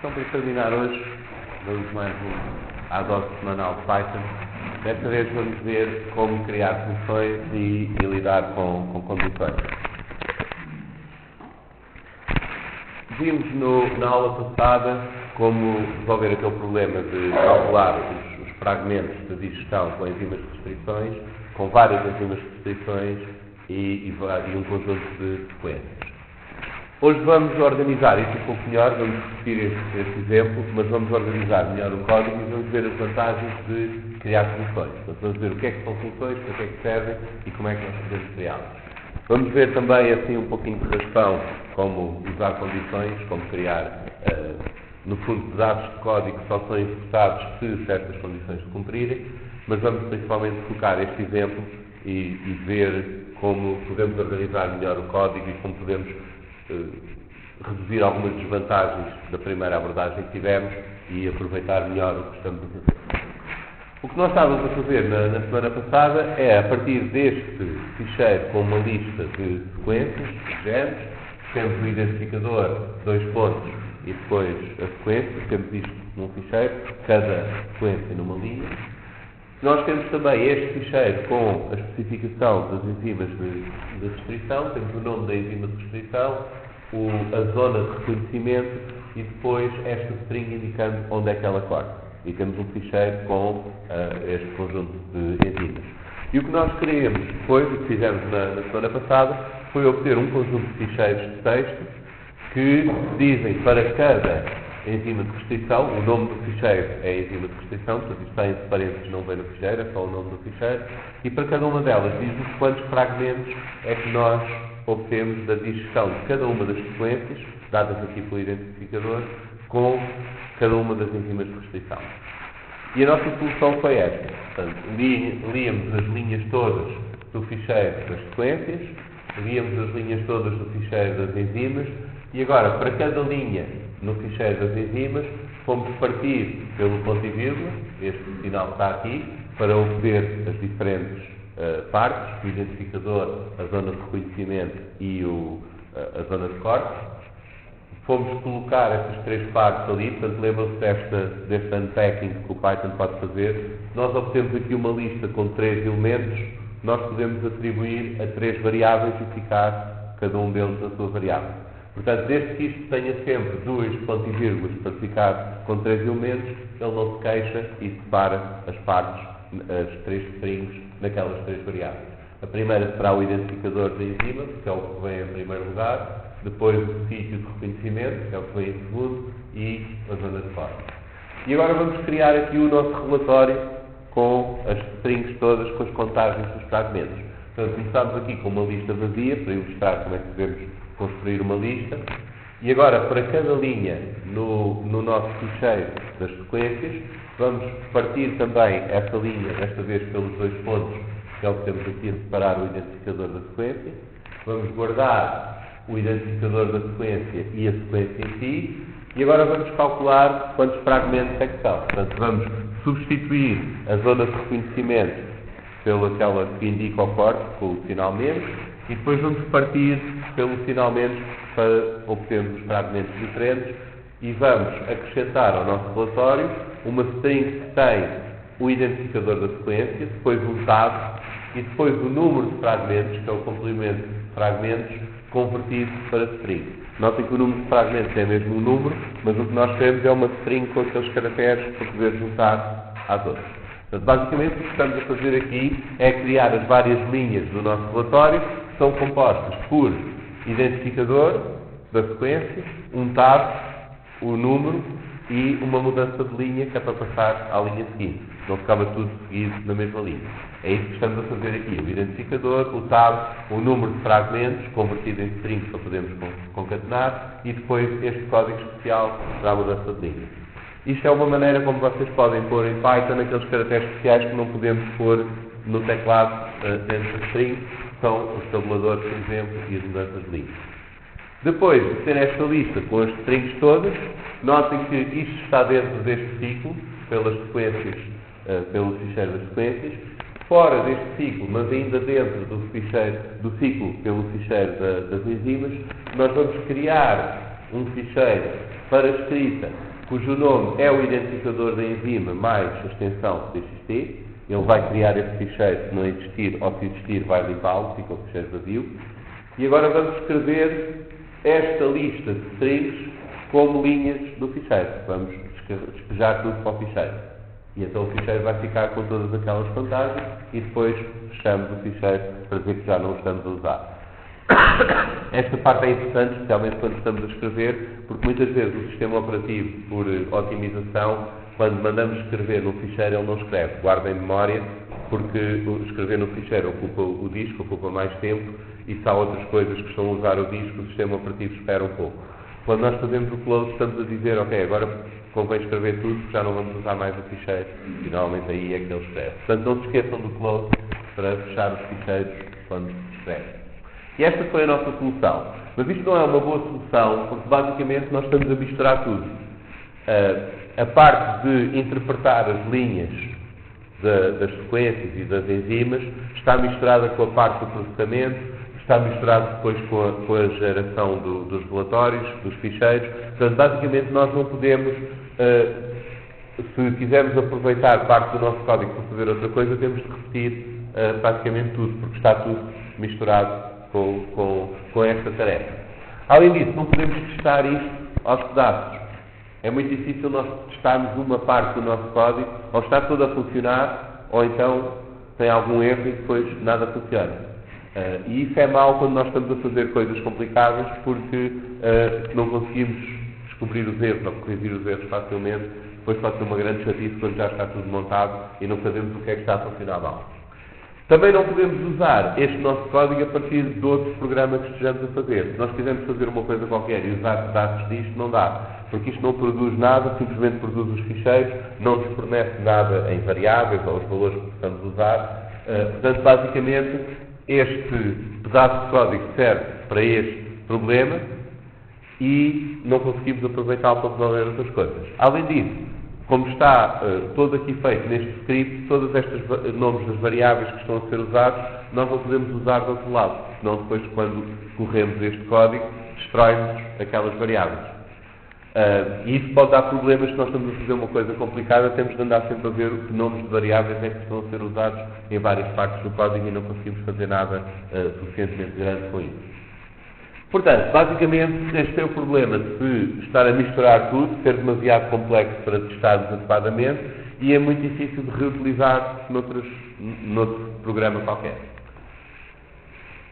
Então, para terminar hoje, vamos mais um ADOS semanal de Python. Desta vez vamos ver como criar funções e lidar com condições. Vimos na aula passada como resolver aquele problema de calcular os fragmentos de digestão com enzimas de restrições, com várias enzimas de restrições e um conjunto de sequências. Hoje vamos organizar isso um pouco melhor, vamos repetir este exemplo, mas vamos organizar melhor o código e vamos ver as vantagens de criar funções. Portanto, vamos ver o que é que são funções, para que é que servem e como é que nós podemos criá-las. Vamos ver também, assim, um pouquinho de raspão, como usar condições, como criar, no fundo, pedaços de código que só são executados se certas condições se cumprirem, mas vamos principalmente focar este exemplo e ver como podemos organizar melhor o código e como podemos reduzir algumas desvantagens da primeira abordagem que tivemos e aproveitar melhor o que estamos a fazer. O que nós estávamos a fazer na semana passada é, a partir deste ficheiro com uma lista de sequências, de genes, temos o identificador, dois pontos e depois a sequência, temos isto num ficheiro, cada sequência numa linha. Nós temos também este ficheiro com a especificação das enzimas de restrição, temos o nome da enzima de restrição, a zona de reconhecimento e depois esta string indicando onde é que ela corta. E temos um ficheiro com este conjunto de enzimas. E o que nós queremos depois, o que fizemos na semana passada, foi obter um conjunto de ficheiros de texto que dizem para cada enzima de restrição, o nome do ficheiro é a enzima de restrição, portanto isto está entre parênteses, não vem no ficheiro, é só o nome do ficheiro, e para cada uma delas diz-nos quantos fragmentos é que nós obtemos da digestão de cada uma das sequências, dadas aqui pelo identificador, com cada uma das enzimas de restrição. E a nossa solução foi esta. Portanto, líamos as linhas todas do ficheiro das sequências, líamos as linhas todas do ficheiro das enzimas, e agora, para cada linha no ficheiro das enzimas, fomos partir pelo ponto e vírgula, este sinal está aqui, para obter as diferentes partes, o identificador, a zona de reconhecimento e a zona de corte. Fomos colocar essas três partes ali, portanto, lembram-se deste unpacking que o Python pode fazer. Nós obtemos aqui uma lista com 3 elementos, nós podemos atribuir a 3 variáveis e ficar cada um deles na sua variável. Portanto, desde que isto tenha sempre 2 pontos e vírgulas para ficar com 3 elementos, ele não se queixa e separa as partes, as 3 strings, naquelas 3 variáveis. A primeira será o identificador da enzima, que é o que vem em primeiro lugar, depois o sítio de reconhecimento, que é o que vem em segundo, e a zona de corte. E agora vamos criar aqui o nosso relatório com as strings todas, com as contagens dos fragmentos. Portanto, começamos aqui com uma lista vazia, para ilustrar como é que devemos construir uma lista. E agora, para cada linha no nosso ficheiro das sequências, vamos partir também essa linha, desta vez pelos 2 pontos, que é o que temos aqui a separar o identificador da sequência. Vamos guardar o identificador da sequência e a sequência em si. E agora vamos calcular quantos fragmentos é que são. Portanto, vamos substituir a zona de reconhecimento pelaquela que indica o corte, com o sinal menos, e depois vamos partir pelo sinal menos para obtermos os fragmentos diferentes e vamos acrescentar ao nosso relatório uma string que tem o identificador da sequência, depois um tab e depois o número de fragmentos, que é o complemento de fragmentos, convertido para string. Notem que o número de fragmentos é mesmo um número, mas o que nós queremos é uma string com aqueles caracteres para poder juntar às outras. Portanto, basicamente, o que estamos a fazer aqui é criar as várias linhas do nosso relatório, que são compostas por identificador da sequência, um tab, o número e uma mudança de linha que é para passar à linha seguinte. Não ficava tudo seguido na mesma linha. É isso que estamos a fazer aqui. O identificador, o tab, o número de fragmentos, convertido em strings para podermos concatenar, e depois este código especial para a mudança de linha. Isto é uma maneira como vocês podem pôr em Python aqueles caracteres especiais que não podemos pôr no teclado dentro do string, que são os tabuladores, por exemplo, e as mudanças de linha. Depois de ter esta lista com as strings todas, notem que isto está dentro deste ciclo, pelas sequências, pelo ficheiro das sequências. Fora deste ciclo, mas ainda dentro do ciclo pelo ficheiro das enzimas, nós vamos criar um ficheiro para escrita cujo nome é o identificador da enzima mais a extensão TXT. Ele vai criar esse ficheiro se não existir, ou se existir vai limpá-lo, fica o ficheiro vazio. E agora vamos escrever esta lista de strings como linhas do ficheiro. Vamos despejar tudo para o ficheiro. E então o ficheiro vai ficar com todas aquelas vantagens e depois fechamos o ficheiro para dizer que já não o estamos a usar. Esta parte é importante, especialmente quando estamos a escrever, porque muitas vezes o sistema operativo, por otimização, quando mandamos escrever no ficheiro, ele não escreve, guarda em memória, porque escrever no ficheiro ocupa o disco, ocupa mais tempo, e se há outras coisas que estão a usar o disco, o sistema operativo espera um pouco. Quando nós fazemos o close, estamos a dizer, ok, agora convém escrever tudo, porque já não vamos usar mais o ficheiro, e normalmente aí é que ele escreve. Portanto, não se esqueçam do close para fechar os ficheiros quando se escreve. E esta foi a nossa solução. Mas isto não é uma boa solução, porque basicamente nós estamos a misturar tudo. A parte de interpretar as linhas das sequências e das enzimas está misturada com a parte do processamento, está misturado depois com a geração dos relatórios, dos ficheiros. Portanto, basicamente nós não podemos, se quisermos aproveitar parte do nosso código para fazer outra coisa, temos de repetir praticamente tudo, porque está tudo misturado com esta tarefa. Além disso, não podemos testar isto aos pedaços. É muito difícil nós testarmos uma parte do nosso código, ou está tudo a funcionar, ou então tem algum erro e depois nada funciona. E isso é mau quando nós estamos a fazer coisas complicadas, porque não conseguimos descobrir os erros ou corrigir os erros facilmente. Depois pode ser uma grande chatice quando já está tudo montado e não sabemos o que é que está a funcionar mal. Também não podemos usar este nosso código a partir de outros programas que estejamos a fazer. Se nós quisermos fazer uma coisa qualquer e usar pedaços disto, não dá. Porque isto não produz nada, simplesmente produz os ficheiros, não nos fornece nada em variáveis ou os valores que possamos usar. Portanto, basicamente, este pedaço de código serve para este problema e não conseguimos aproveitá-lo para resolver outras coisas. Além disso, como está todo aqui feito neste script, todos estes nomes das variáveis que estão a ser usados, nós não podemos usar do outro lado, senão depois, quando corremos este código, destrói-nos aquelas variáveis. E isso pode dar problemas se nós estamos a fazer uma coisa complicada, temos de andar sempre a ver que nomes de variáveis é que estão a ser usados em várias partes do código e não conseguimos fazer nada suficientemente grande com isso. Portanto, basicamente, este é o problema de estar a misturar tudo, ser demasiado complexo para testarmos adequadamente e é muito difícil de reutilizar noutro programa qualquer.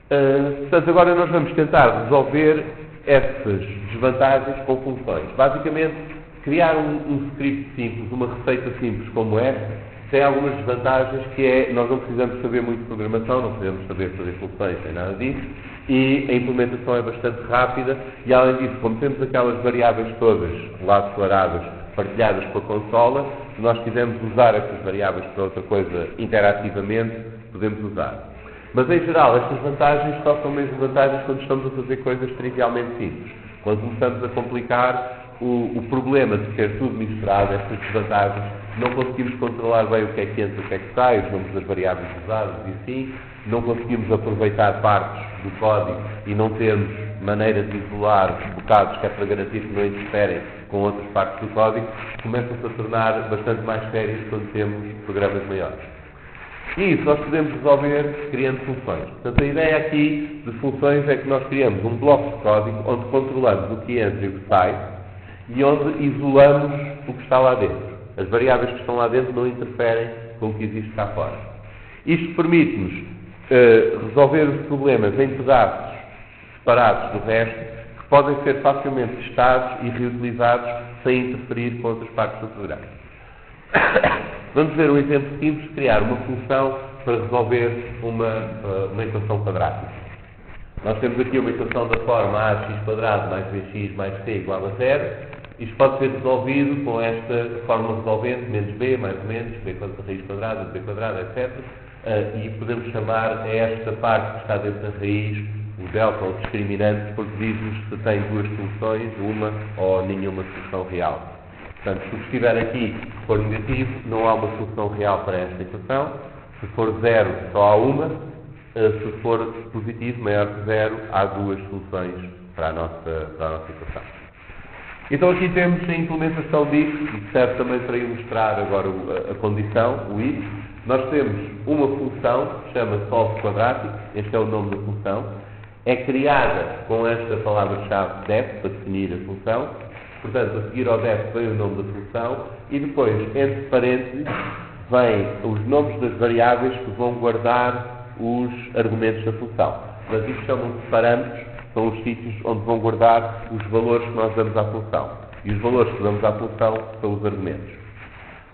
Portanto, agora nós vamos tentar resolver essas desvantagens com funções. Basicamente, criar um script simples, uma receita simples como esta, tem algumas desvantagens, que é, nós não precisamos saber muito de programação, não precisamos saber fazer funções, nem nada disso, e a implementação é bastante rápida, e além disso, como temos aquelas variáveis todas lá declaradas, partilhadas com a consola, se nós quisermos usar essas variáveis para outra coisa interativamente, podemos usar. Mas, em geral, estas vantagens só são mesmo vantagens quando estamos a fazer coisas trivialmente simples. Quando começamos a complicar, o problema de ter tudo misturado, estas desvantagens, não conseguimos controlar bem o que é que entra e o que é que sai, os nomes das variáveis usadas e assim, não conseguimos aproveitar partes do código e não temos maneira de isolar bocados que é para garantir que não interferem com outras partes do código, começam-se a tornar bastante mais sérios quando temos programas maiores. E isso nós podemos resolver criando funções. Portanto, a ideia aqui de funções é que nós criamos um bloco de código onde controlamos o que entra e o que sai e onde isolamos o que está lá dentro. As variáveis que estão lá dentro não interferem com o que existe cá fora. Isto permite-nos resolver os problemas em pedaços separados do resto, que podem ser facilmente testados e reutilizados sem interferir com outras partes do programa. Vamos ver um exemplo simples de criar uma função para resolver uma equação quadrática. Nós temos aqui uma equação da forma ax² mais bx mais c igual a 0. Isto pode ser resolvido com esta forma resolvente, menos b, mais ou menos, b raiz quadrada, b quadrada, etc. E podemos chamar a esta parte que está dentro da raiz o delta ou discriminante, porque diz-nos se tem duas soluções, uma ou nenhuma solução real. Portanto, se estiver aqui, se for negativo, não há uma solução real para esta equação. Se for 0, só há uma. Se for positivo, maior que 0, há duas soluções para a nossa equação. Então aqui temos a implementação disso, que serve também para ilustrar agora a condição, o if. Nós temos uma função, que se chama solve quadrático, este é o nome da função, é criada com esta palavra-chave def, para definir a função, portanto, a seguir ao def vem o nome da função, e depois, entre parênteses, vêm os nomes das variáveis que vão guardar os argumentos da função. Mas isto chamam-se parâmetros, são os sítios onde vão guardar os valores que nós damos à função. E os valores que damos à função são os argumentos.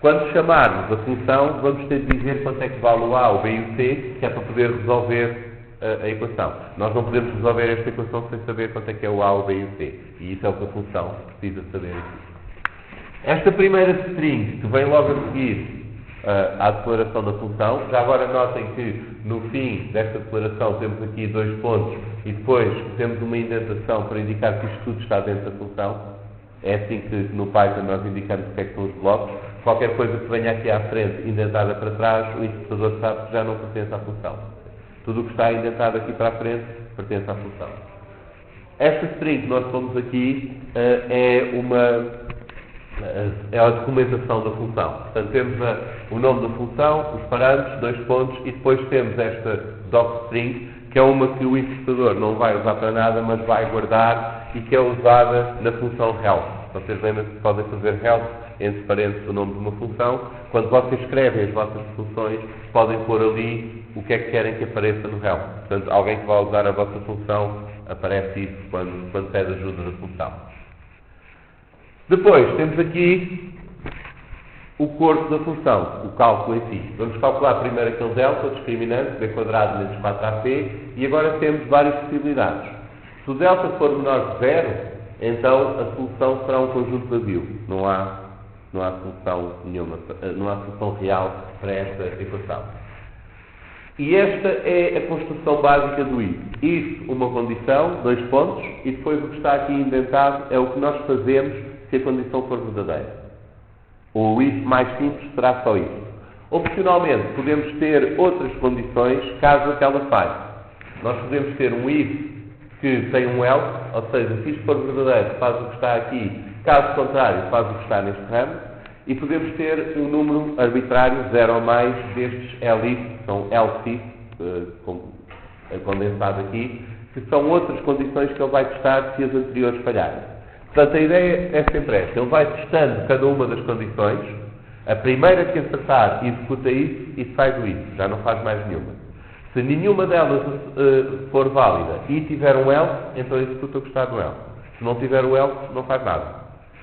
Quando chamarmos a função, vamos ter de dizer quanto é que vale o A, o B e o C, que é para poder resolver a equação. Nós não podemos resolver esta equação sem saber quanto é que é o A, o B e o C. E isso é o que a função precisa saber aqui. Esta primeira string, que vem logo a seguir à declaração da função, já agora notem que no fim desta declaração temos aqui 2 pontos e depois temos uma indentação para indicar que isto tudo está dentro da função. É assim que no Python nós indicamos o que é que são os blocos. Qualquer coisa que venha aqui à frente indentada para trás, o interpretador sabe que já não pertence à função. Tudo o que está indentado aqui para a frente pertence à função. Esta string que nós pomos aqui é a documentação da função. Portanto, temos o nome da função, os parâmetros, 2 pontos, e depois temos esta docstring, que é uma que o interpretador não vai usar para nada, mas vai guardar e que é usada na função help. Vocês lembram que podem fazer help entre parênteses o nome de uma função. Quando vocês escrevem as vossas funções, podem pôr ali o que é que querem que apareça no help. Portanto, alguém que vai usar a vossa função, aparece isso quando pede ajuda da função. Depois, temos aqui o corpo da função, o cálculo em si. Vamos calcular primeiro aquele delta, o discriminante, b² menos 4ac, e agora temos várias possibilidades. Se o delta for menor que 0, então a solução será um conjunto vazio. Não há solução nenhuma, não há solução real para esta equação. E esta é a construção básica do if. If, uma condição, 2 pontos, e depois o que está aqui indentado é o que nós fazemos se a condição for verdadeira. O if mais simples será só isso. Opcionalmente, podemos ter outras condições caso aquela falhe. Nós podemos ter um if que tem um else, ou seja, se isto for verdadeiro, faz o que está aqui, caso contrário, faz o que está neste ramo, e podemos ter um número arbitrário, 0 ou mais, destes elif, que são else if, condensado aqui, que são outras condições que ele vai testar se as anteriores falharem. Portanto, a ideia é sempre esta. Ele vai testando cada uma das condições. A primeira que acertar executa isso e sai do if. Já não faz mais nenhuma. Se nenhuma delas for válida e tiver um else, então executa o que está no else. Se não tiver o else, não faz nada.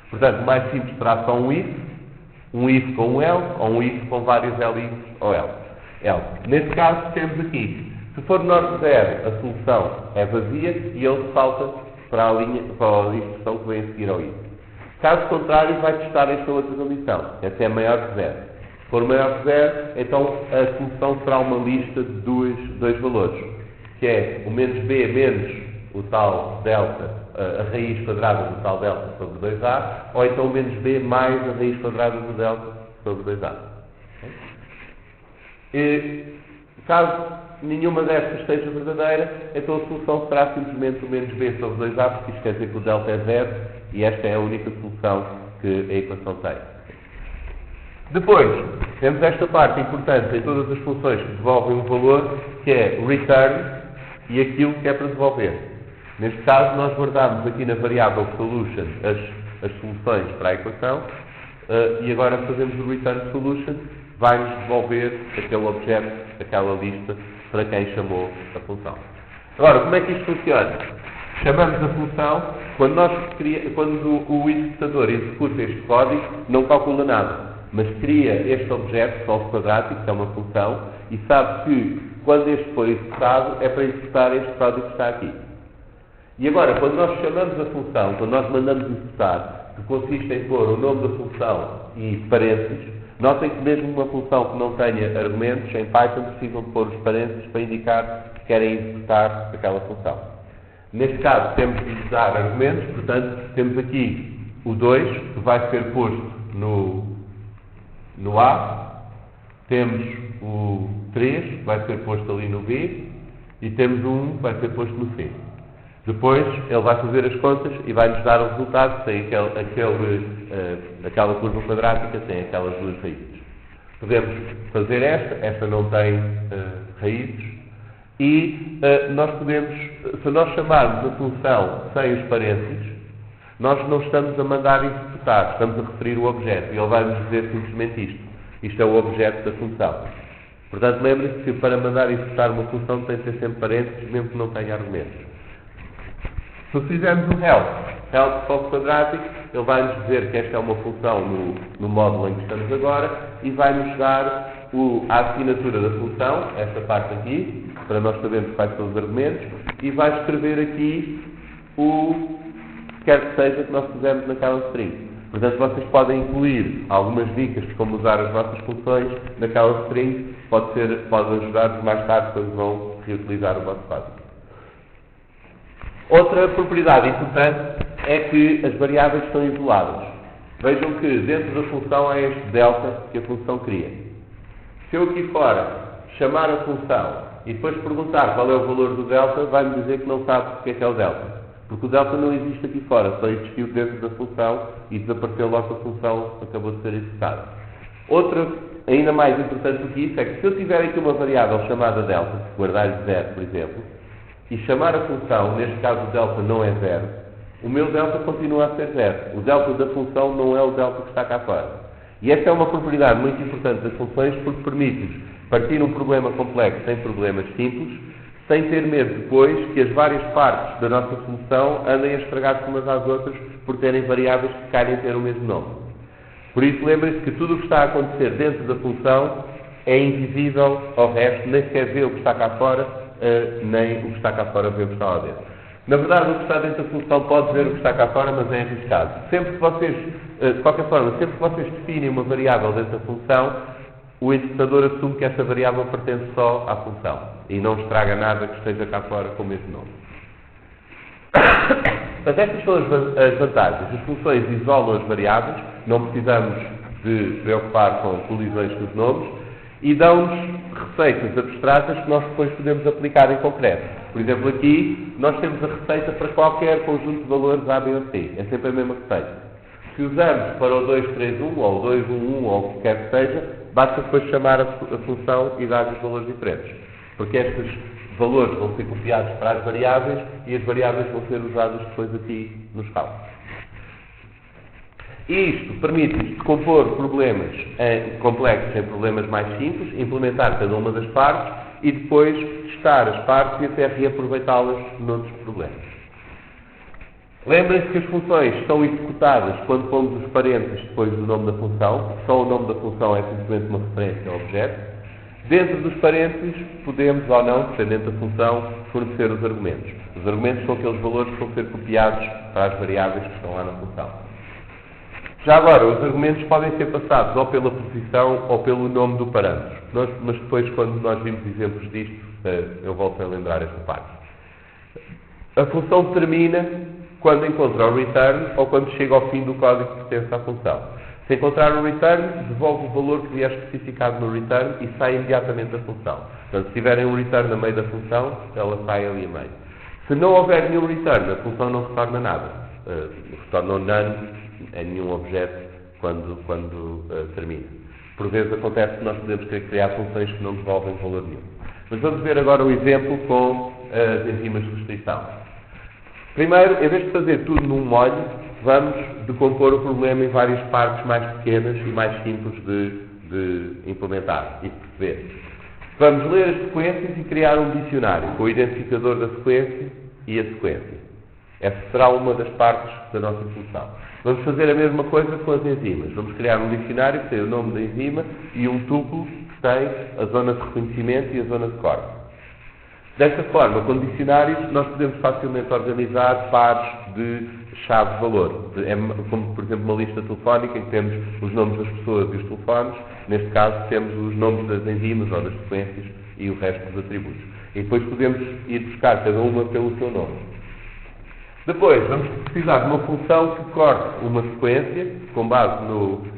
Portanto, o mais simples será só um if com um else, ou um if com vários elifs ou else. Nesse caso, temos aqui. Se for menor que 0, a solução é vazia e ele salta para a instrução que vem a seguir ao if. Caso contrário, vai testar esta outra condição. Essa é maior que 0. Se for maior que 0, então a solução será uma lista de dois valores, que é o menos b menos o tal delta, a raiz quadrada do tal delta sobre 2a, ou então o menos b mais a raiz quadrada do delta sobre 2a. Caso nenhuma destas seja verdadeira, então a solução será simplesmente o menos b sobre 2a, porque isto quer dizer que o delta é 0 e esta é a única solução que a equação tem. Depois, temos esta parte importante em todas as funções que devolvem um valor, que é o return e aquilo que é para devolver. Neste caso, nós guardamos aqui na variável solution as soluções para a equação e agora fazemos o return solution, vai-nos devolver aquele objeto, aquela lista, para quem chamou a função. Agora, como é que isto funciona? Chamamos a função, quando o interpretador executa este código, não calcula nada, mas cria este objeto, solve quadrático, que é uma função, e sabe que, quando este for executado, é para executar este código que está aqui. E agora, quando nós chamamos a função, quando nós mandamos executar, que consiste em pôr o nome da função e parênteses, notem que mesmo uma função que não tenha argumentos, em Python precisam de pôr os parênteses para indicar que querem executar aquela função. Neste caso, temos de usar argumentos, portanto, temos aqui o 2, que vai ser posto no A, temos o 3, que vai ser posto ali no B, e temos o 1, que vai ser posto no C. Depois, ele vai fazer as contas e vai-nos dar o resultado, tem aquela curva quadrática, tem aquelas duas raízes. Podemos fazer esta não tem raízes, e nós podemos, se nós chamarmos a função sem os parênteses, nós não estamos a mandar executar, estamos a referir o objeto, e ele vai nos dizer simplesmente isto. Isto é o objeto da função. Portanto, lembre-se que para mandar executar uma função tem que ter sempre parênteses, mesmo que não tenha argumentos. Se fizermos o help ao quadrático, ele vai nos dizer que esta é uma função no módulo em que estamos agora e vai nos dar a assinatura da função, esta parte aqui, para nós sabermos quais são os argumentos, e vai escrever aqui o que quer que seja que nós fizermos naquela string. Portanto, vocês podem incluir algumas dicas de como usar as vossas funções naquela string, pode ajudar-vos mais tarde quando vão reutilizar o vosso código. Outra propriedade importante é que as variáveis estão isoladas. Vejam que dentro da função há este delta que a função cria. Se eu aqui fora chamar a função e depois perguntar qual é o valor do delta, vai-me dizer que não sabe o que é o delta. Porque o delta não existe aqui fora, só existiu dentro da função e desapareceu logo que a função acabou de ser executada. Outra, ainda mais importante do que isso, é que se eu tiver aqui uma variável chamada delta, guardar-lhe 0, por exemplo, e chamar a função, neste caso o delta não é 0, o meu delta continua a ser 0. O delta da função não é o delta que está cá fora. E esta é uma propriedade muito importante das funções porque permite-nos partir um problema complexo em problemas simples, sem ter medo depois que as várias partes da nossa função andem a estragar-se umas às outras por terem variáveis que calhem ter o mesmo nome. Por isso, lembrem-se que tudo o que está a acontecer dentro da função é invisível ao resto, nem sequer vê o que está cá fora, nem o que está cá fora vê o que está lá dentro. Na verdade, o que está dentro da função pode ver o que está cá fora, mas é arriscado. Sempre que vocês, de qualquer forma, sempre que vocês definem uma variável dentro da função, o interpretador assume que essa variável pertence só à função e não estraga nada que esteja cá fora com o mesmo nome. Portanto, estas são as vantagens. As funções isolam as variáveis, não precisamos de preocupar com colisões dos nomes e dão-nos receitas abstratas que nós depois podemos aplicar em concreto. Por exemplo, aqui nós temos a receita para qualquer conjunto de valores A, B ou C. É sempre a mesma receita. Se usamos para o 231 ou o 211 ou o que quer que seja, basta depois chamar a função e dar-lhe os valores diferentes. Porque estes valores vão ser copiados para as variáveis e as variáveis vão ser usadas depois aqui nos cálculos. Isto permite-nos decompor problemas complexos em problemas mais simples, implementar cada uma das partes e depois testar as partes e até reaproveitá-las noutros problemas. Lembrem-se que as funções são executadas quando pomos os parênteses depois do nome da função, só o nome da função é simplesmente uma referência ao objeto. Dentro dos parênteses, podemos ou não, dependendo da função, fornecer os argumentos. Os argumentos são aqueles valores que vão ser copiados para as variáveis que estão lá na função. Já agora, os argumentos podem ser passados ou pela posição ou pelo nome do parâmetro. Mas depois, quando nós vimos exemplos disto, eu volto a lembrar esta parte. A função termina quando encontra o return ou quando chega ao fim do código que pertence à função. Se encontrar o return, devolve o valor que vier especificado no return e sai imediatamente da função. Portanto, se tiverem um return a meio da função, ela sai ali a meio. Se não houver nenhum return, a função não retorna nada. Retorna none em nenhum objeto quando termina. Por vezes acontece que nós podemos querer criar funções que não devolvem valor nenhum. Mas vamos ver agora o exemplo com as enzimas de restrição. Primeiro, em vez de fazer tudo num molho, vamos decompor o problema em várias partes mais pequenas e mais simples de implementar e de perceber. Vamos ler as sequências e criar um dicionário com o identificador da sequência e a sequência. Essa será uma das partes da nossa função. Vamos fazer a mesma coisa com as enzimas. Vamos criar um dicionário que tem o nome da enzima e um tuplo que tem a zona de reconhecimento e a zona de corte. Desta forma, com dicionários, nós podemos facilmente organizar pares de chave-valor. Como, por exemplo, uma lista telefónica em que temos os nomes das pessoas e os telefones. Neste caso, temos os nomes das enzimas ou das sequências e o resto dos atributos. E depois podemos ir buscar cada uma pelo seu nome. Depois, vamos precisar de uma função que corte uma sequência, com base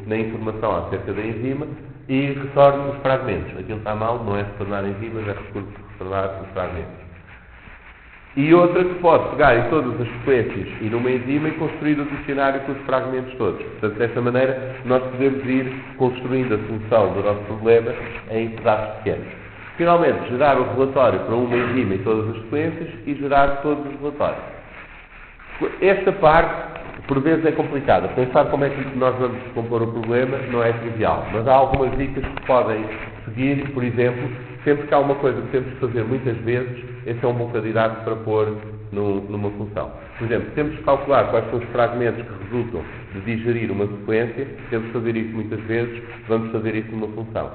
na informação acerca da enzima, e retorne os fragmentos. Aquilo está mal, não é retornar enzimas, é retornar os fragmentos. e outra que pode pegar em todas as sequências e numa enzima e construir o dicionário com os fragmentos todos. Portanto, desta maneira, nós podemos ir construindo a solução do nosso problema em pedaços pequenos. Finalmente, gerar o relatório para uma enzima em todas as sequências e gerar todos os relatórios. Esta parte, por vezes, é complicada. Pensar como é que nós vamos compor o problema não é trivial, mas há algumas dicas que podem seguir. Por exemplo, sempre que há uma coisa que temos que fazer muitas vezes, esse é um bom candidato para pôr numa função. Por exemplo, temos que calcular quais são os fragmentos que resultam de digerir uma sequência, temos que fazer isso muitas vezes, vamos fazer isso numa função.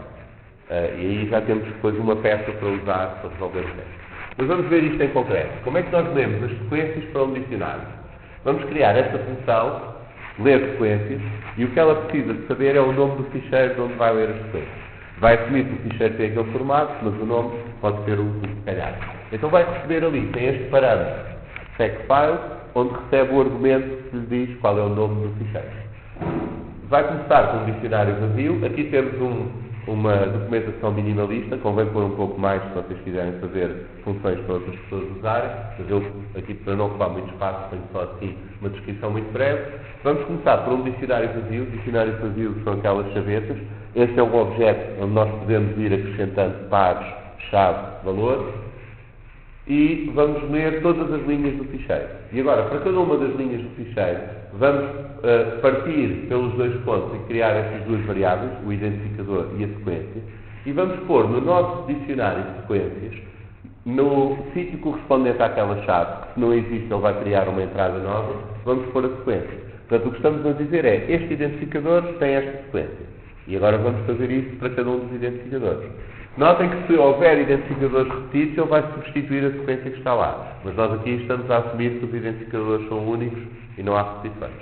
E aí já temos depois uma peça para usar para resolver o teste. Mas vamos ver isto em concreto. Como é que nós lemos as sequências para um dicionário? Vamos criar esta função, ler sequências, e o que ela precisa de saber é o nome do ficheiro de onde vai ler as sequências. Vai assumir que o ficheiro tem aquele formato, mas o nome pode ser o se calhar. Então vai receber ali, tem este parâmetro, spec_file, onde recebe o argumento que lhe diz qual é o nome do ficheiro. Vai começar com um dicionário vazio. Aqui temos uma documentação minimalista, convém pôr um pouco mais se vocês quiserem fazer funções para outras pessoas usarem, mas eu aqui, para não ocupar muito espaço, tenho só assim uma descrição muito breve. Vamos começar por um dicionário vazio. Dicionários vazios são aquelas chavetas. Este é um objeto onde nós podemos ir acrescentando pares, chave, valor, e vamos ler todas as linhas do ficheiro. E agora, para cada uma das linhas do ficheiro, vamos partir pelos dois pontos e criar estas duas variáveis, o identificador e a sequência, e vamos pôr no nosso dicionário de sequências, no sítio correspondente àquela chave, que se não existe ele vai criar uma entrada nova, vamos pôr a sequência. Portanto, o que estamos a dizer é, este identificador tem esta sequência. E agora vamos fazer isso para cada um dos identificadores. Notem que se houver identificadores repetidos, ele vai substituir a sequência que está lá. Mas nós aqui estamos a assumir que os identificadores são únicos e não há repetições.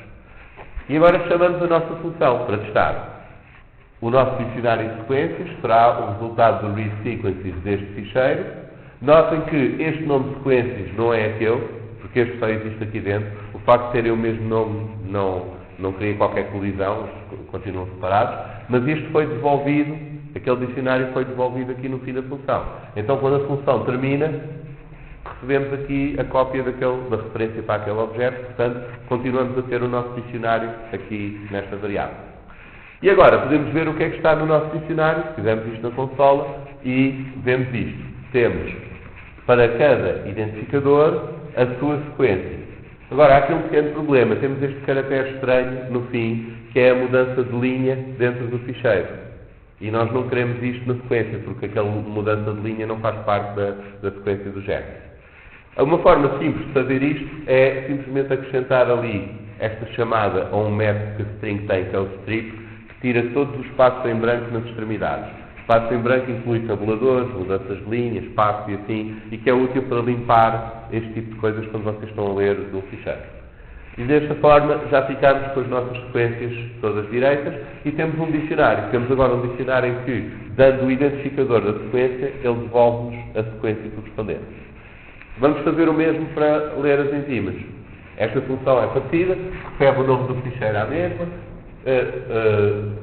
E agora chamamos a nossa função para testar. O nosso dicionário de sequências será o resultado do read sequences deste ficheiro. Notem que este nome de sequências não é aquele, porque este só existe aqui dentro. O facto de terem o mesmo nome não cria qualquer colisão, continuam separados, mas isto foi devolvido, aquele dicionário foi devolvido aqui no fim da função. Então, quando a função termina, recebemos aqui a cópia da referência para aquele objeto, portanto, continuamos a ter o nosso dicionário aqui nesta variável. E agora, podemos ver o que é que está no nosso dicionário, fizemos isto na consola e vemos isto. Temos, para cada identificador, a sua sequência. Agora, há aqui um pequeno problema. Temos este caractere estranho no fim, que é a mudança de linha dentro do ficheiro. E nós não queremos isto na sequência, porque aquela mudança de linha não faz parte da sequência do género. Uma forma simples de fazer isto é simplesmente acrescentar ali esta chamada a um método que a string tem, que é o strip, que tira todos os espaços em branco nas extremidades. Espaço em branco inclui tabuladores, mudanças de linha, espaço e assim, e que é útil para limpar este tipo de coisas quando vocês estão a ler do ficheiro. E desta forma já ficamos com as nossas sequências todas direitas e temos um dicionário. Temos agora um dicionário em que, dando o identificador da sequência, ele devolve-nos a sequência correspondente. Vamos fazer o mesmo para ler as enzimas. Esta função é parecida, recebe o nome do ficheiro à mesma,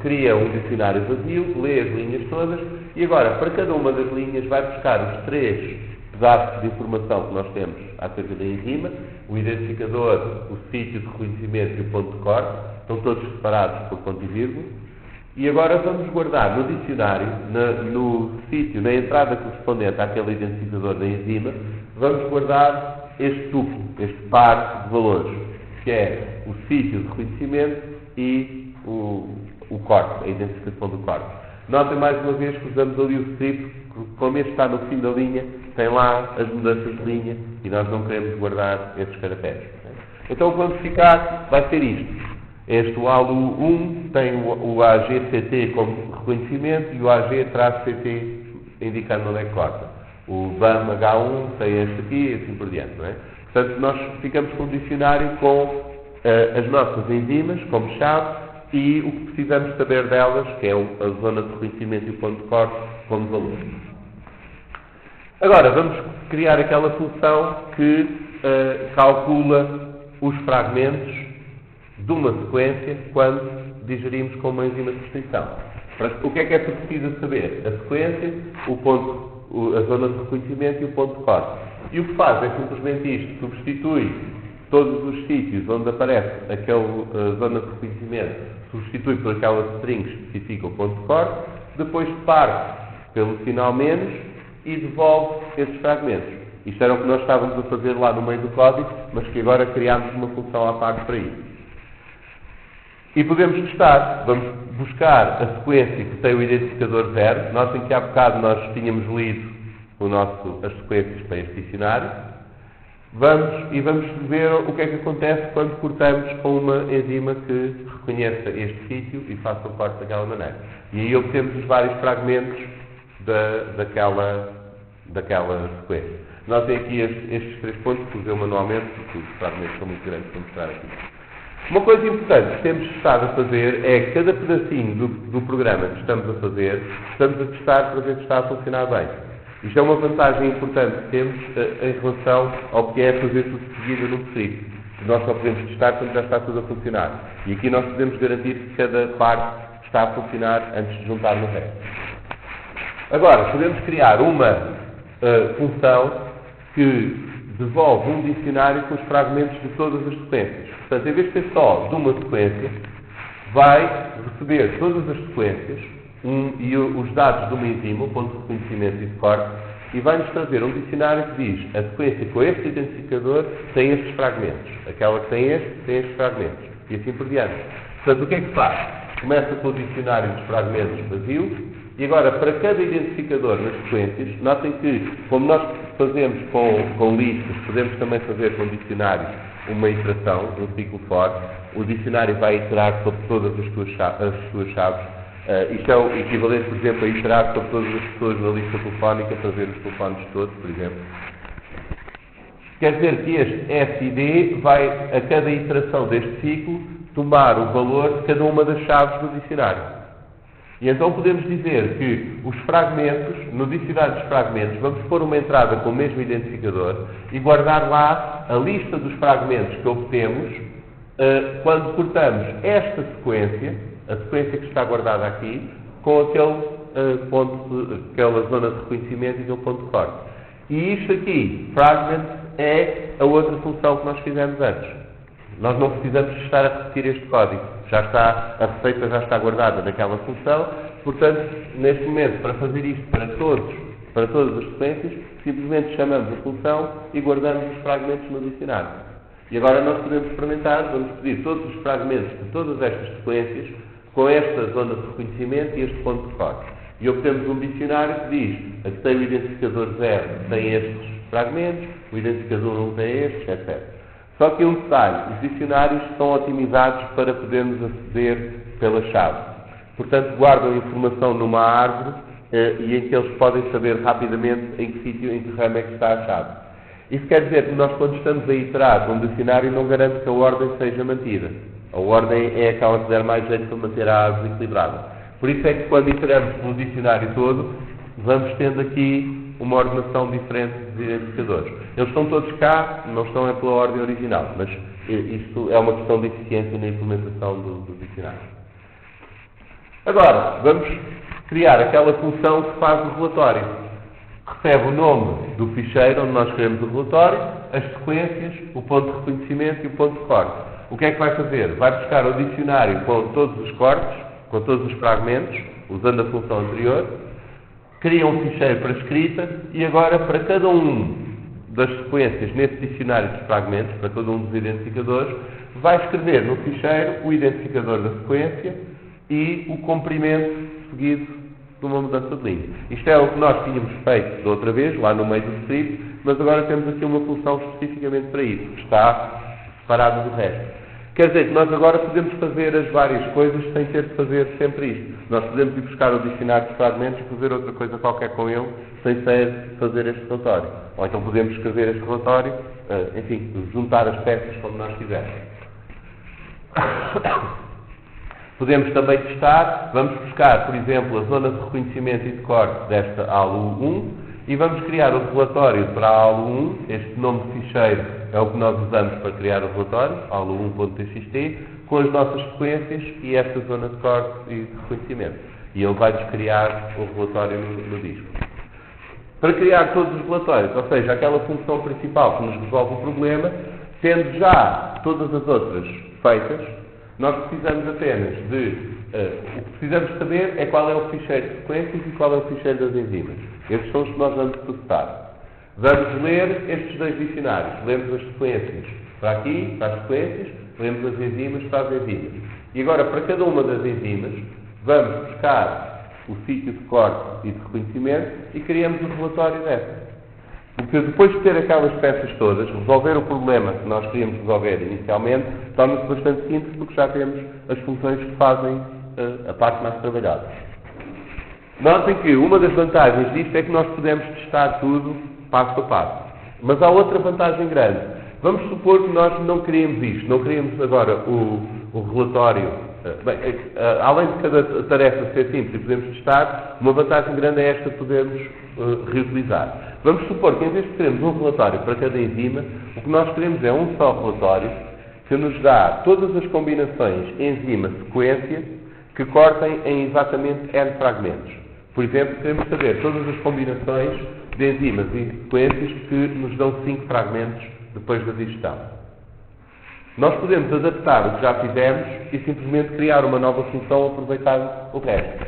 cria um dicionário vazio, lê as linhas todas e agora, para cada uma das linhas, vai buscar os três pedaços de informação que nós temos acerca da enzima, o identificador, o sítio de reconhecimento e o ponto de corte, estão todos separados por ponto e vírgula, e agora vamos guardar no dicionário, no sítio, na entrada correspondente àquele identificador da enzima, vamos guardar este tuplo, este par de valores, que é o sítio de reconhecimento e o corte, a identificação do corte. Notem mais uma vez que usamos ali o strip, como este está no fim da linha, tem lá as mudanças de linha e nós não queremos guardar esses caracteres. Então o que vamos ficar vai ser isto. Este o ALU1 tem o AGCT como reconhecimento e o AG-CT indicando onde é que corta. O BAM H1 tem este aqui e assim por diante. Não é? Portanto, nós ficamos com um dicionário com as nossas enzimas como chave e o que precisamos saber delas, que é a zona de reconhecimento e o ponto de corte, como valor. Agora, vamos criar aquela função que calcula os fragmentos de uma sequência quando digerimos com uma enzima de restrição. O que é preciso saber? A sequência, a zona de reconhecimento e o ponto de corte. E o que faz é simplesmente isto, substitui todos os sítios onde aparece aquela zona de reconhecimento, substitui por aquela string que especifica o ponto de corte, depois parte pelo sinal menos e devolve esses fragmentos. Isto era o que nós estávamos a fazer lá no meio do código, mas que agora criámos uma função à parte para isso. E podemos testar. Vamos buscar a sequência que tem o identificador 0. Notem que há bocado nós tínhamos lido as sequências para este dicionário. Vamos ver o que é que acontece quando cortamos com uma enzima que reconheça este sítio e faça o corte daquela maneira. E aí obtemos os vários fragmentos daquela sequência. Notem aqui estes 3 pontos que usei manualmente, porque os fragmentos são muito grandes para mostrar aqui. Uma coisa importante que temos estado a fazer é que cada pedacinho do programa que estamos a fazer, estamos a testar para ver se está a funcionar bem. Isto é uma vantagem importante que temos em relação ao que é fazer tudo seguido no script. Nós só podemos testar quando já está tudo a funcionar. E aqui nós podemos garantir que cada parte está a funcionar antes de juntar no resto. Agora, podemos criar uma função que devolve um dicionário com os fragmentos de todas as sequências. Portanto, em vez de ser só de uma sequência, vai receber todas as sequências e os dados de uma enzima, o ponto de reconhecimento e de corte, e vai-nos trazer um dicionário que diz a sequência com este identificador tem estes fragmentos, aquela que tem estes fragmentos, e assim por diante. Portanto, o que é que faz? Começa com o dicionário dos fragmentos vazio, e agora, para cada identificador nas sequências, notem que, como nós fazemos com listas, podemos também fazer com dicionários uma iteração, um ciclo for. O dicionário vai iterar sobre todas as suas chaves. Isto é o equivalente, por exemplo, a iterar sobre todas as pessoas na lista telefónica para ver os telefones todos, por exemplo. Quer dizer que este S e D vai, a cada iteração deste ciclo, tomar o valor de cada uma das chaves do dicionário. E então podemos dizer que os fragmentos, no dicionário dos fragmentos, vamos pôr uma entrada com o mesmo identificador e guardar lá a lista dos fragmentos que obtemos quando cortamos esta sequência, a sequência que está guardada aqui, com aquela zona de reconhecimento e aquele ponto de corte. E isto aqui, fragment, é a outra função que nós fizemos antes. Nós não precisamos estar a repetir este código. A receita já está guardada naquela função, portanto, neste momento, para fazer isto para todas as sequências, simplesmente chamamos a função e guardamos os fragmentos no dicionário. E agora nós podemos experimentar, vamos pedir todos os fragmentos de todas estas sequências, com esta zona de reconhecimento e este ponto de corte. E obtemos um dicionário que diz, a que tem o identificador 0 tem estes fragmentos, o identificador 1 tem estes, etc. Só que um detalhe, os dicionários são otimizados para podermos aceder pela chave. Portanto, guardam informação numa árvore e em que eles podem saber rapidamente em que sítio, em que ramo é que está a chave. Isso quer dizer que nós, quando estamos a iterar num dicionário, não garante que a ordem seja mantida. A ordem é aquela que der mais jeito para manter a árvore equilibrada. Por isso é que, quando iteramos no dicionário todo, vamos tendo aqui uma ordenação diferente dos identificadores. Eles estão todos cá, não estão pela ordem original, mas isto é uma questão de eficiência na implementação do dicionário. Agora, vamos criar aquela função que faz o relatório. Recebe o nome do ficheiro onde nós queremos o relatório, as sequências, o ponto de reconhecimento e o ponto de corte. O que é que vai fazer? Vai buscar o dicionário com todos os cortes, com todos os fragmentos, usando a função anterior, cria um ficheiro para escrita e agora, para cada um das sequências nesse dicionário de fragmentos, para cada um dos identificadores, vai escrever no ficheiro o identificador da sequência e o comprimento seguido de uma mudança de linha. Isto é o que nós tínhamos feito da outra vez, lá no meio do script, mas agora temos aqui uma função especificamente para isso, que está separada do resto. Quer dizer que nós agora podemos fazer as várias coisas sem ter de fazer sempre isto. Nós podemos ir buscar o dicionário de fragmentos e fazer outra coisa qualquer com ele, sem ser fazer este relatório. Ou então podemos escrever este relatório, enfim, juntar as peças como nós quisermos. Podemos também testar, vamos buscar, por exemplo, a zona de reconhecimento e de corte desta ALU1 e vamos criar o relatório para a ALU1. Este nome de ficheiro é o que nós usamos para criar o relatório, alu1.txt, com as nossas sequências e esta zona de corte e de reconhecimento. E ele vai-nos criar o relatório no disco. para criar todos os relatórios, ou seja, aquela função principal que nos resolve o problema, tendo já todas as outras feitas, nós precisamos apenas de... o que precisamos saber é qual é o ficheiro de sequências e qual é o ficheiro das enzimas. Estes são os que nós vamos processar. Vamos ler estes dois dicionários. Lemos as sequências para aqui, para as sequências, lemos as enzimas para as enzimas. E agora, para cada uma das enzimas, vamos buscar o sítio de corte e de reconhecimento e criamos o relatório dessa. Porque depois de ter aquelas peças todas, resolver o problema que nós queríamos resolver inicialmente, torna-se bastante simples porque já temos as funções que fazem a parte mais trabalhada. Notem que uma das vantagens disto é que nós podemos testar tudo passo a passo. Mas há outra vantagem grande. Vamos supor que nós não queríamos isto, não queríamos agora o relatório. Além de cada tarefa ser simples e podemos testar, uma vantagem grande é esta de podermos reutilizar. Vamos supor que em vez de termos um relatório para cada enzima, o que nós queremos é um só relatório que nos dá todas as combinações enzima-sequência que cortem em exatamente N fragmentos. Por exemplo, queremos saber todas as combinações de enzimas e sequências que nos dão 5 fragmentos depois da digestão. Nós podemos adaptar o que já fizemos e simplesmente criar uma nova função aproveitando o resto.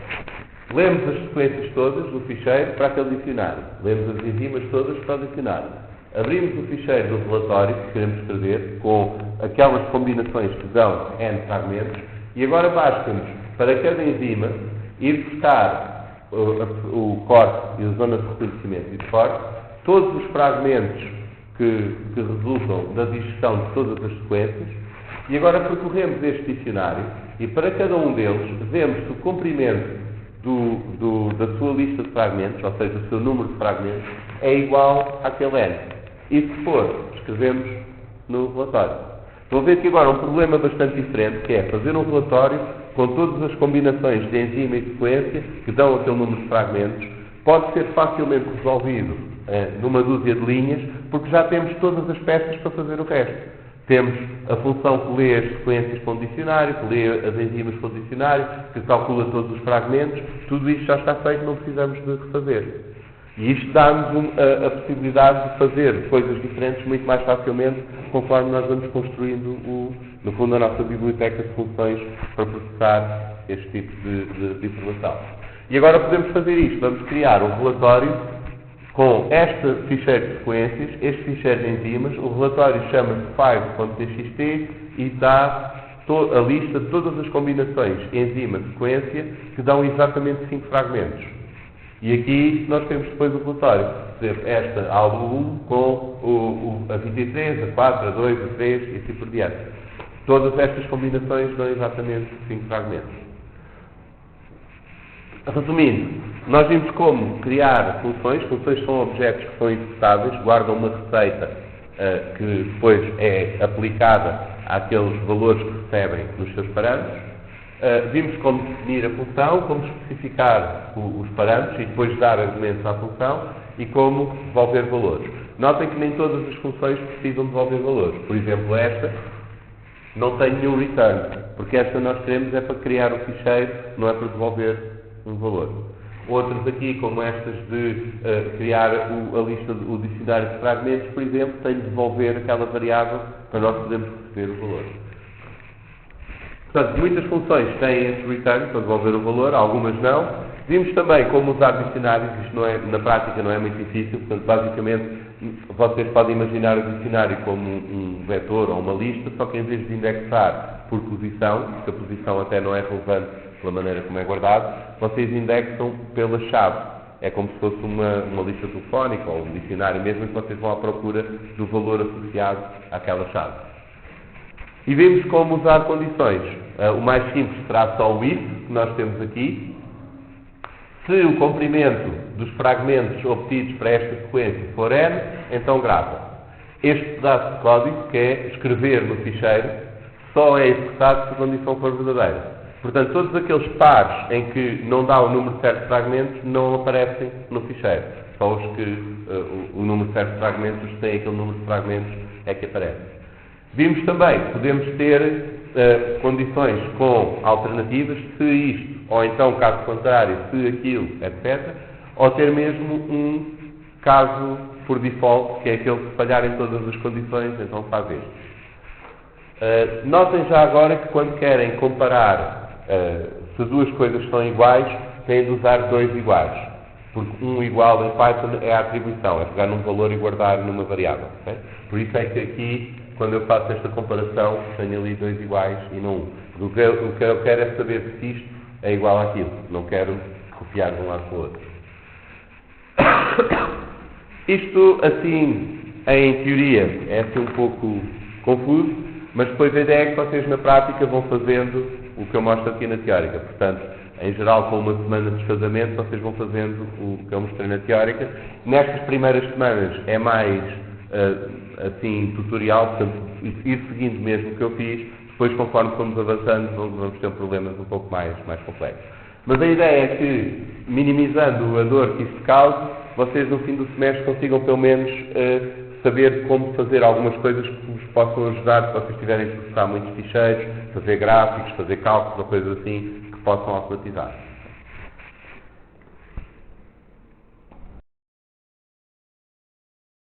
Lemos as sequências todas do ficheiro para aquele dicionário. Lemos as enzimas todas para o dicionário. Abrimos o ficheiro do relatório que queremos escrever com aquelas combinações que dão N fragmentos e agora basta-nos, para cada enzima, ir buscar o corte e a zona de reconhecimento e de corte, todos os fragmentos que resultam da digestão de todas as sequências, e agora percorremos este dicionário e para cada um deles vemos se o comprimento da sua lista de fragmentos, ou seja, o seu número de fragmentos, é igual àquele N. E se for, escrevemos no relatório. Vão ver que agora um problema bastante diferente, que é fazer um relatório com todas as combinações de enzima e sequência que dão aquele número de fragmentos, pode ser facilmente resolvido numa dúzia de linhas, porque já temos todas as peças para fazer o resto. Temos a função que lê as sequências para um dicionário, que lê as enzimas para um dicionário, que calcula todos os fragmentos, tudo isto já está feito, não precisamos de refazer. E isto dá-nos a possibilidade de fazer coisas diferentes muito mais facilmente, conforme nós vamos construindo, no fundo, a nossa biblioteca de funções para processar este tipo de informação. E agora podemos fazer isto, vamos criar um relatório com este ficheiro de sequências, este ficheiro de enzimas, o relatório chama-se files.txt e dá a lista de todas as combinações enzima-sequência que dão exatamente 5 fragmentos. E aqui nós temos depois o relatório. Por exemplo, esta aula 1 com a 23, a 4, a 2, a 3 e assim por diante. Todas estas combinações dão exatamente 5 fragmentos. Resumindo, nós vimos como criar funções. Funções são objetos que são executáveis, guardam uma receita que depois é aplicada àqueles valores que recebem nos seus parâmetros. Vimos como definir a função, como especificar os parâmetros e depois dar argumentos à função e como devolver valores. Notem que nem todas as funções precisam devolver valores. Por exemplo, esta não tem nenhum return, porque esta nós queremos é para criar o ficheiro, não é para devolver um valor. Outras aqui, como estas de criar a lista, o dicionário de fragmentos, por exemplo, tem de devolver aquela variável para nós podermos receber o valor. Portanto, muitas funções têm esse return para devolver o valor, algumas não. Vimos também como usar dicionários, isto na prática não é muito difícil, portanto, basicamente, vocês podem imaginar o dicionário como um vetor ou uma lista, só que em vez de indexar por posição, porque a posição até não é relevante pela maneira como é guardado, vocês indexam pela chave. É como se fosse uma lista telefónica ou um dicionário mesmo, em que vocês vão à procura do valor associado àquela chave. E vimos como usar condições. O mais simples será só o if, que nós temos aqui. Se o comprimento dos fragmentos obtidos para esta sequência for n, então grava. Este pedaço de código, que é escrever no ficheiro, só é executado se a condição for verdadeira. Portanto, todos aqueles pares em que não dá o número certo de fragmentos não aparecem no ficheiro. Só os que o número certo de fragmentos, os que têm aquele número de fragmentos, é que aparecem. Vimos também que podemos ter condições com alternativas, se isto, ou então, caso contrário, se aquilo, etc. Ou ter mesmo caso por default, que é aquele que falhar em todas as condições, então faz este. Notem já agora que quando querem comparar se duas coisas são iguais, têm de usar dois iguais. Porque um igual em Python é a atribuição, é pegar num valor e guardar numa variável. Okay? Por isso é que aqui, quando eu faço esta comparação, tenho ali dois iguais e não um. O que eu quero é saber se isto é igual àquilo. Não quero copiar de um lado para o outro. Isto, assim, em teoria, é assim um pouco confuso, mas depois a ideia é que vocês na prática vão fazendo o que eu mostro aqui na teórica. Portanto, em geral, com uma semana de desfazamento, vocês vão fazendo o que eu mostrei na teórica. Nestas primeiras semanas é mais, assim, tutorial, portanto, ir seguindo mesmo o que eu fiz. Depois, conforme formos avançando, vamos ter problemas um pouco mais complexos. Mas a ideia é que, minimizando a dor que isto causa, vocês no fim do semestre consigam pelo menos saber como fazer algumas coisas que vos possam ajudar se vocês tiverem que processar muitos ficheiros, fazer gráficos, fazer cálculos ou coisas assim que possam automatizar.